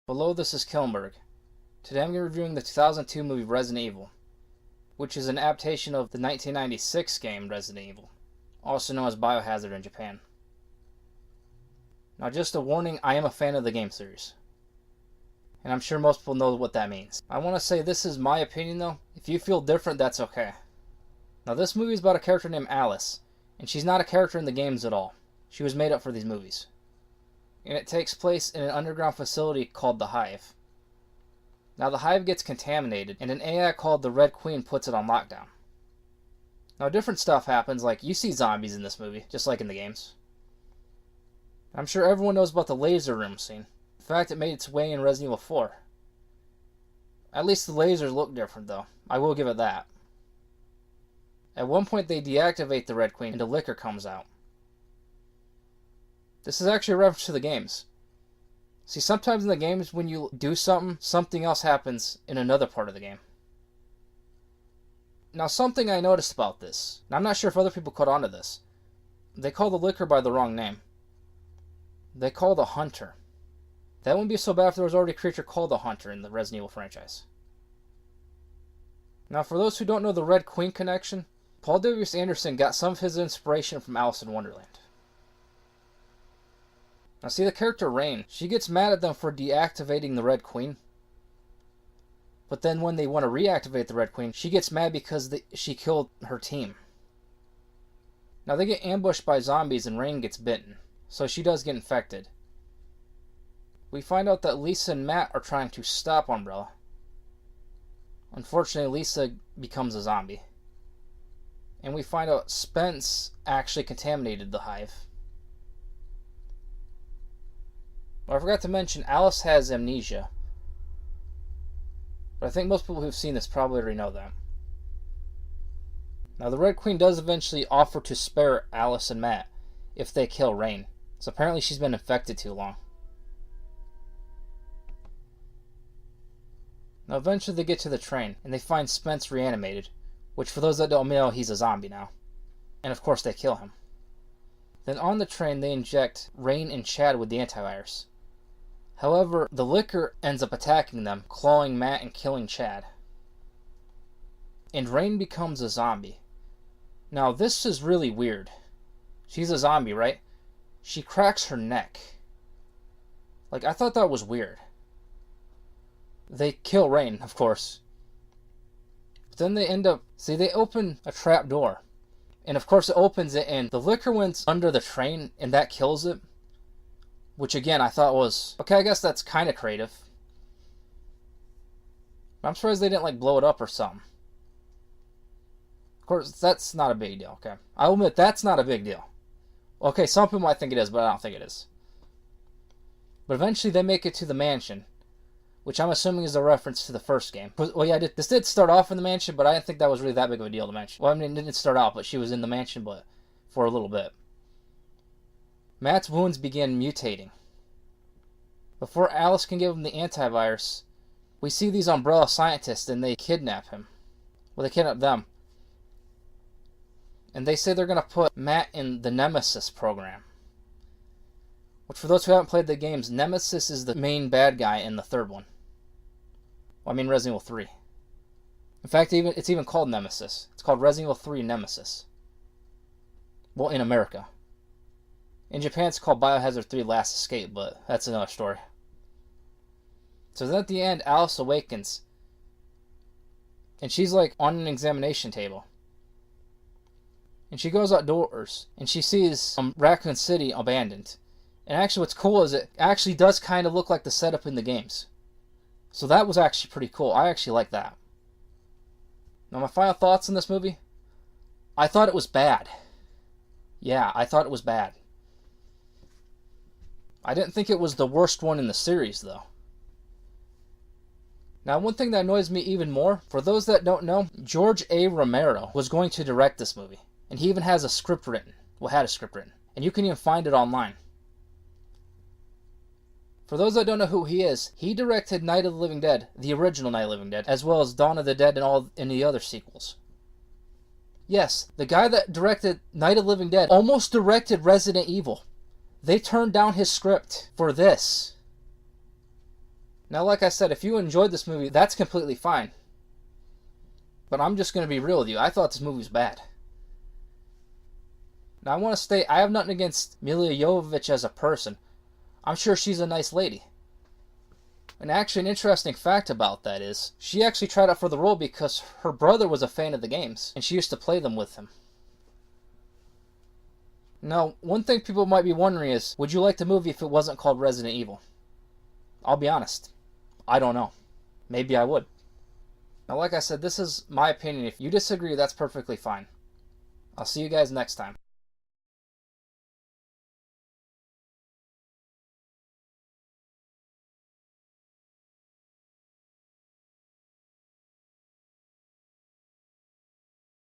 Hello, this is Killenberg. Today I'm going to be reviewing the 2002 movie Resident Evil, which is an adaptation of the 1996 game Resident Evil, also known as Biohazard in Japan. Now just a warning, I am a fan of the game series, and I'm sure most people know what that means. I want to say this is my opinion though. If you feel different, that's okay. Now this movie is about a character named Alice, and she's not a character in the games at all. She was made up for these movies. And it takes place in an underground facility called the Hive. Now the Hive gets contaminated, and an AI called the Red Queen puts it on lockdown. Now different stuff happens, like you see zombies in this movie, just like in the games. I'm sure everyone knows about the laser room scene. In fact, it made its way in Resident Evil 4. At least the lasers look different though, I will give it that. At one point they deactivate the Red Queen and the liquor comes out. This is actually a reference to the games. See, sometimes in the games when you do something, something else happens in another part of the game. Now something I noticed about this, and I'm not sure if other people caught on to this, they call the liquor by the wrong name. They call the Hunter. That wouldn't be so bad if there was already a creature called the Hunter in the Resident Evil franchise. Now for those who don't know the Red Queen connection, Paul W.S. Anderson got some of his inspiration from Alice in Wonderland. Now see the character Rain, she gets mad at them for deactivating the Red Queen. But then when they want to reactivate the Red Queen, she gets mad because she killed her team. Now they get ambushed by zombies and Rain gets bitten, so she does get infected. We find out that Lisa and Matt are trying to stop Umbrella. Unfortunately, Lisa becomes a zombie. And we find out Spence actually contaminated the Hive. Well, I forgot to mention, Alice has amnesia. But I think most people who've seen this probably already know that. Now, the Red Queen does eventually offer to spare Alice and Matt if they kill Rain. So apparently she's been infected too long. Now, eventually they get to the train, and they find Spence reanimated. Which, for those that don't know, he's a zombie now. And of course, they kill him. Then on the train, they inject Rain and Chad with the antivirus. However, the liquor ends up attacking them, clawing Matt and killing Chad. And Rain becomes a zombie. Now, this is really weird. She's a zombie, right? She cracks her neck. Like, I thought that was weird. They kill Rain, of course. But then they end up... See, they open a trap door. And of course it opens it, and the liquor went under the train, and that kills it. Which again, I thought was... Okay, I guess that's kind of creative. But I'm surprised they didn't, like, blow it up or something. Of course, that's not a big deal, okay? I'll admit, that's not a big deal. Okay, some people might think it is, but I don't think it is. But eventually they make it to the mansion, which I'm assuming is a reference to the first game. Well, yeah, this did start off in the mansion, but I didn't think that was really that big of a deal to mention. Well, I mean, it didn't start out, but she was in the mansion but for a little bit. Matt's wounds begin mutating. Before Alice can give him the antivirus, we see these Umbrella scientists and they kidnap him. Well, they kidnap them. And they say they're going to put Matt in the Nemesis program. Which, for those who haven't played the games, Nemesis is the main bad guy in the third one. Well, I mean Resident Evil 3. In fact, it's even called Nemesis. It's called Resident Evil 3 Nemesis. Well, in America. In Japan, it's called Biohazard 3 Last Escape, but that's another story. So then at the end, Alice awakens. And she's like on an examination table. And she goes outdoors, and she sees Raccoon City abandoned. And actually what's cool is it actually does kind of look like the setup in the games. So that was actually pretty cool. I actually like that. Now my final thoughts on this movie. I thought it was bad. Yeah, I thought it was bad. I didn't think it was the worst one in the series, though. Now, one thing that annoys me even more, for those that don't know, George A. Romero was going to direct this movie. And he even has a script written. Well, had a script written. And you can even find it online. For those that don't know who he is, he directed Night of the Living Dead, the original Night of the Living Dead, as well as Dawn of the Dead and all the other sequels. Yes, the guy that directed Night of the Living Dead almost directed Resident Evil. They turned down his script for this. Now, like I said, if you enjoyed this movie, that's completely fine. But I'm just going to be real with you. I thought this movie was bad. Now, I want to state, I have nothing against Milla Jovovich as a person. I'm sure she's a nice lady. And actually, an interesting fact about that is, she actually tried out for the role because her brother was a fan of the games, and she used to play them with him. Now, one thing people might be wondering is, would you like the movie if it wasn't called Resident Evil? I'll be honest, I don't know. Maybe I would. Now, like I said, this is my opinion. If you disagree, that's perfectly fine. I'll see you guys next time.